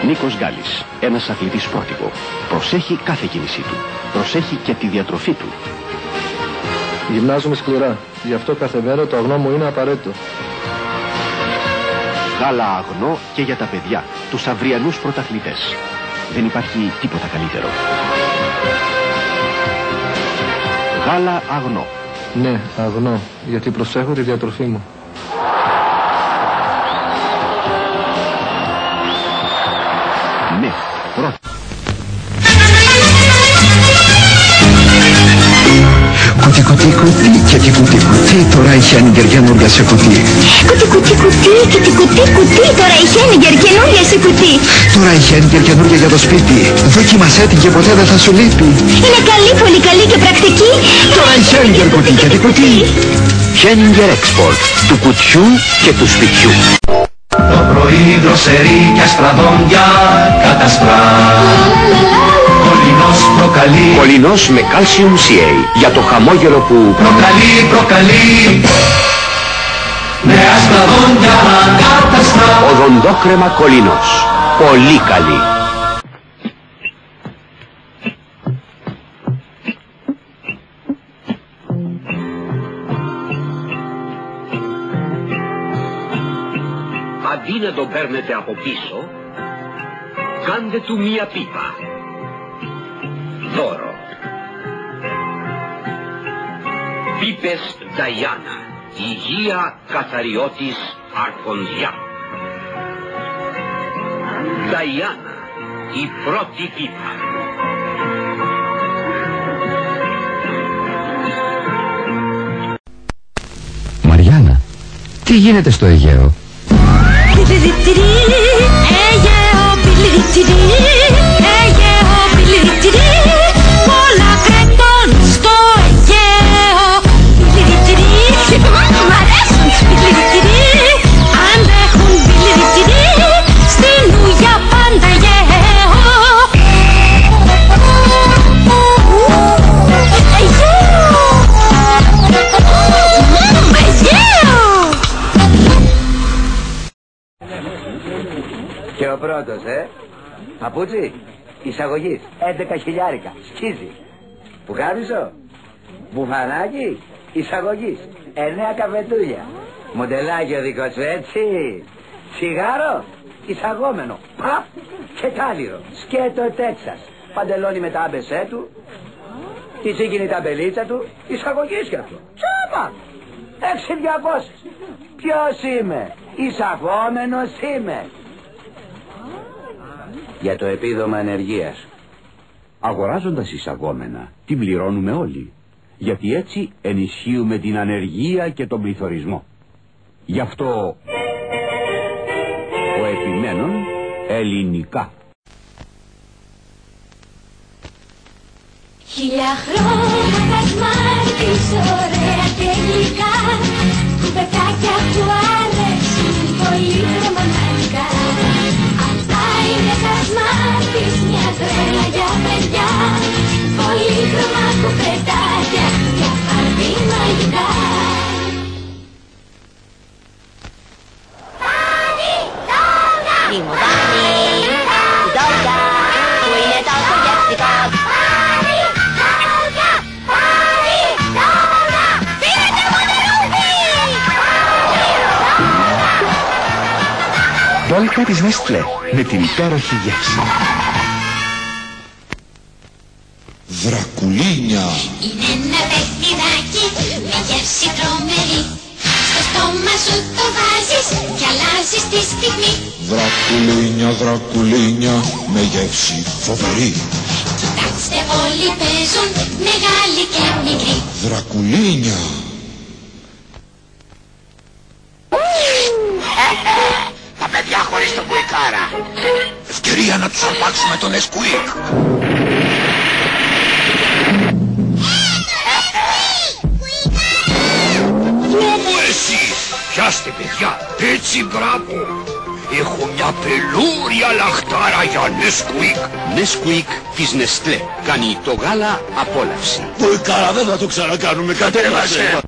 Νίκος Γκάλης, ένας αθλητής πρότυπο. Προσέχει κάθε κίνησή του. Προσέχει και τη διατροφή του. Γυμνάζομαι σκληρά. Γι' αυτό κάθε μέρα το αγνό μου είναι απαραίτητο. Γάλα αγνό και για τα παιδιά, τους αυριανούς πρωταθλητές. Δεν υπάρχει τίποτα καλύτερο. Γάλα αγνό. Ναι, αγνό, γιατί προσέχω τη διατροφή μου. Ναι, πρώτα. Κουτί κουτί κουτί και τι κουτί κουτί, τώρα η Χένιγκερ καινούργια σε κουτί. Κουτί κουτί κουτί και τι κουτί κουτί, τώρα η Χένιγκερ καινούργια σε κουτί. Τώρα η Χένιγκερ καινούργια για το σπίτι. Δοκίμασέ την και ποτέ δεν θα σου λείπει. Είναι καλή, πολύ καλή και πρακτική. Τώρα η Χένιγκερ κουτί και τι κουτί. Χένιγκερ Export, του κουτιού και του σπιτιού. Το πρωί δροσερή και αστραδόντια κατασπρά. Κολυνός προκαλεί. Κολυνός με Calcium CA για το χαμόγελο που προκαλεί. Με αστραδόντια κατασπρά. οδοντόκρεμα Κολυνός. Πολύ καλή. Αντί να τον παίρνετε από πίσω, κάντε του μία πίπα. Δώρο. Πίπες Νταϊάννα. Υγεία καθαριώτης αρχοντιά. Νταϊάννα. Η πρώτη πίπα. Μαριάννα, τι γίνεται στο Αιγαίο? Πολλά κρετών στο Αιγαίο. Μ' αρέσουν σπιλιριτιρί. Αντέχουν μπιλιριτιρί. Στην ουγιά πάντα γέο. Και ο πρώτος, παπούτσι, εισαγωγής, 11 χιλιάρικα, σκίζει. Πουχάβισο, μπουφανάκι, εισαγωγής, 9 καφετούλια. Μοντελάκι ο δικός σου, έτσι. Τσιγάρο, εισαγόμενο, παπ και κάλυρο, σκέτο Τέξας. Παντελόνι με τα άμπεσέ του, η τσίκινη ταμπελίτσα του, εισαγωγής κι αυτό. Τσάπα, 6.200. Ποιος είμαι, εισαγόμενος είμαι. Για το επίδομα ανεργίας. Αγοράζοντας εισαγόμενα, την πληρώνουμε όλοι. Γιατί έτσι ενισχύουμε την ανεργία και τον πληθωρισμό. Γι' αυτό ο επιμένων ελληνικά. 1000 χρόνια Σμάρτης, ωραία τελικά. Κουμπετάκια που αρέσουν πολύ ρομαντικά. Αυτά είναι τα Σμάρτης, μια τρέλα για παιδιά. Πολύχρωμα κουμπετάκια για πάρτι μαγικά. Πάνι, τόγα! Τι μου πάνει, τόγα, που είναι τόσο γευστικό. Τόλκα της Νεστλέ με την υπέροχη γεύση. Δρακουλίνια. Είναι ένα παιχνιδάκι με γεύση τρομερή. Στο στόμα σου το βάζεις και αλλάζεις τη στιγμή. Δρακουλίνια, δρακουλίνια με γεύση φοβερή. Κοιτάξτε όλοι παίζουν, μεγάλοι και μικροί. Δρακουλίνια. Τα παιδιά χωρίς τον Κουικάρα. Ευκαιρία να τους αρπάξουμε τον Nesquik. Ω εσείς, πιάστε παιδιά, έτσι μπράβο. Έχω μια πελούρια λαχτάρα για Nesquik. Nesquik της Νεστλέ. Κάνει το γάλα απόλαυση. Κουικάρα δεν θα το ξανακάνουμε, κατέβασε.